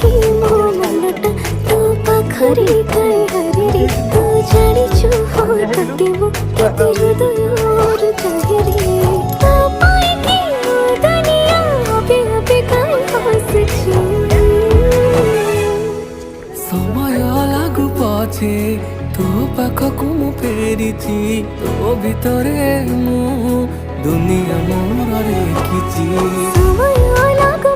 कि मो मनटा तो पाखरे काई हरिरे तू जानिछु हो तते मो केते हृदयर चाहेरे तो पाई कि मो दुनिया अबे अबे काई हसछु समय लागू पछे तो पाखकु मु फेरिछि तो भितरे मु दुनिया मोर रेखिछि समय लागू